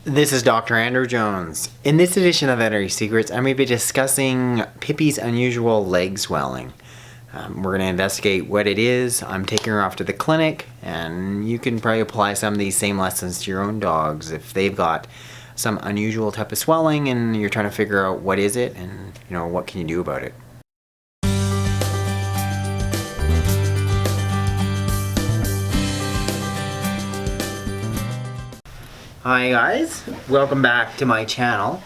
This is Dr. Andrew Jones. In this edition of Veterinary Secrets, I'm going to be discussing Pippi's unusual leg swelling. We're going to investigate what it is. I'm taking her off to the clinic, and you can probably apply some of these same lessons to your own dogs if they've got some unusual type of swelling and you're trying to figure out what is it and what can you do about it. Hi guys, welcome back to my channel.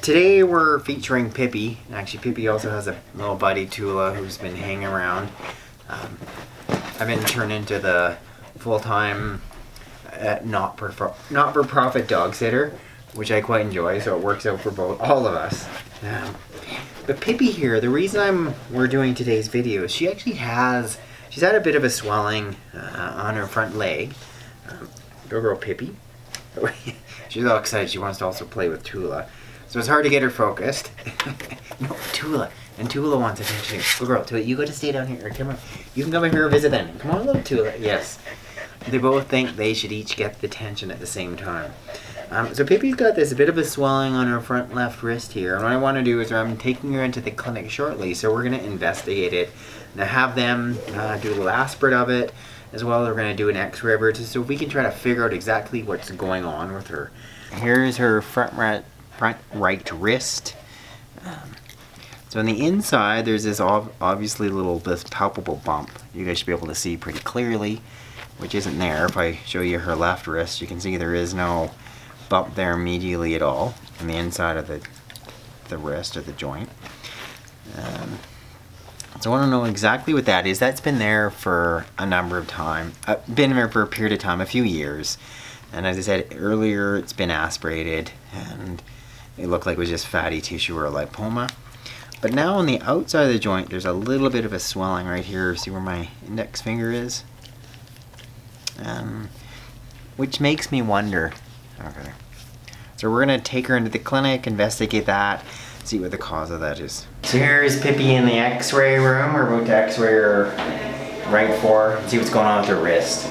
Today we're featuring Pippi. Actually, Pippi also has a little buddy, Tula, who's been hanging around. I've been turned into the full-time not-for-profit dog sitter, which I quite enjoy, so it works out for all of us. But Pippi here, the reason we're doing today's video is she's had a bit of a swelling on her front leg. Go girl, Pippi. She's all excited. She wants to also play with Tula. So it's hard to get her focused. No, Tula. And Tula wants attention. Good girl, Tula, you got to stay down here. Come on. You can come in here and visit then. Come on, little Tula. Yes. They both think they should each get the attention at the same time. So Pippi's got a bit of a swelling on her front left wrist here. And what I want to do is I'm taking her into the clinic shortly. So we're going to investigate it. Now have them do a little aspirate of it. As well, we're going to do an x-ray of her so we can try to figure out exactly what's going on with her. Here's her front right wrist. So on the inside, there's this obviously this palpable bump. You guys should be able to see pretty clearly, which isn't there. If I show you her left wrist, you can see there is no bump there immediately at all on the inside of the wrist or the joint. So I want to know exactly what that is. That's been there for a number of time. Been there for a period of time, a few years. And as I said earlier, it's been aspirated and it looked like it was just fatty tissue or a lipoma. But now on the outside of the joint, there's a little bit of a swelling right here. See where my index finger is? Which makes me wonder. Okay. So we're going to take her into the clinic, investigate that, see what the cause of that is. So here's Pippi in the x-ray room. We're about to x-ray her right fore, see what's going on with her wrist.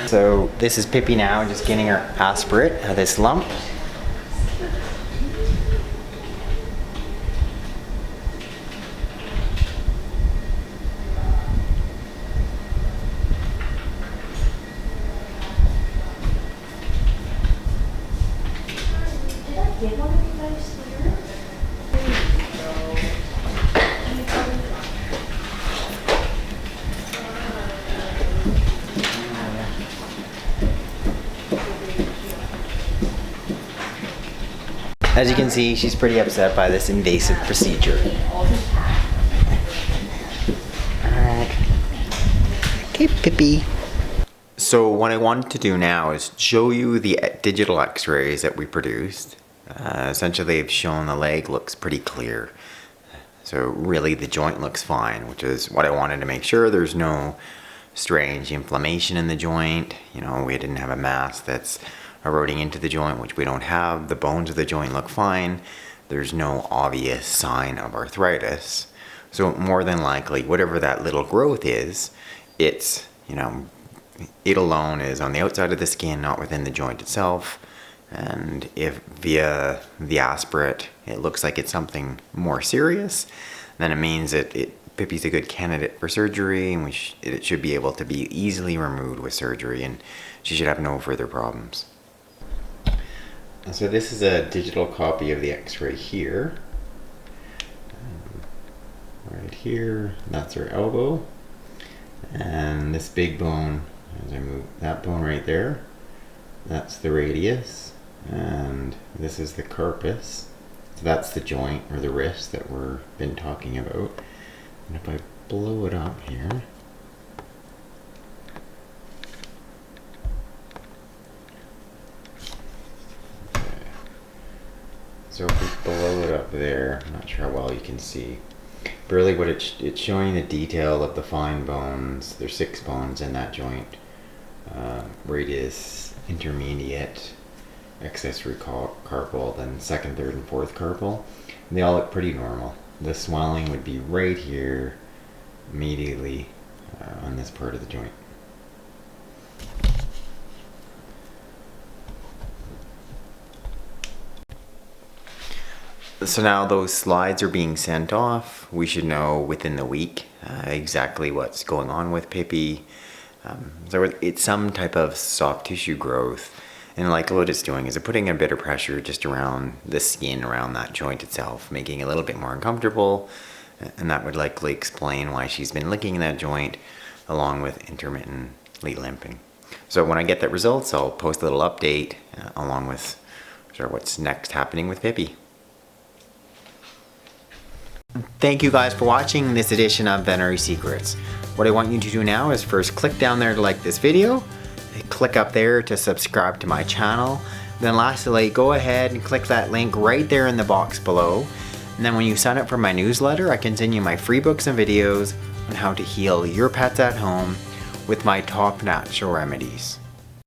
So this is Pippi now, just getting her aspirate of this lump. As you can see, she's pretty upset by this invasive procedure. Alright. Okay, Pippi. So what I wanted to do now is show you the digital x-rays that we produced. Essentially, they've shown the leg looks pretty clear. So really the joint looks fine, which is what I wanted to make sure. There's no strange inflammation in the joint. We didn't have a mass that's eroding into the joint, which we don't have. The bones of the joint look fine. There's no obvious sign of arthritis. So more than likely, whatever that little growth is, it alone is on the outside of the skin, not within the joint itself. And if via the aspirate, it looks like it's something more serious, then it means that Pippi's a good candidate for surgery, and it should be able to be easily removed with surgery, and she should have no further problems. So this is a digital copy of the x-ray here. Right here, that's her elbow. And this big bone, as I move that bone right there, that's the radius. And this is the carpus. So that's the joint or the wrist that we've been talking about. And if I blow it up here, so if we blow it up there, I'm not sure how well you can see. But really what it's showing the detail of the fine bones. There's 6 bones in that joint. Radius intermediate accessory carpal, then second, third, and fourth carpal. And they all look pretty normal. The swelling would be right here, immediately on this part of the joint. So now those slides are being sent off. We should know within the week exactly what's going on with Pippi. So it's some type of soft tissue growth. And like what it's doing is it's putting a bit of pressure just around the skin around that joint itself, making it a little bit more uncomfortable. And that would likely explain why she's been licking that joint along with intermittently limping. So when I get the results, I'll post a little update along with sort of what's next happening with Pippi. Thank you guys for watching this edition of Veterinary Secrets. What I want you to do now is first click down there to like this video, click up there to subscribe to my channel, then lastly go ahead and click that link right there in the box below. And then when you sign up for my newsletter, I can send you my free books and videos on how to heal your pets at home with my top natural remedies.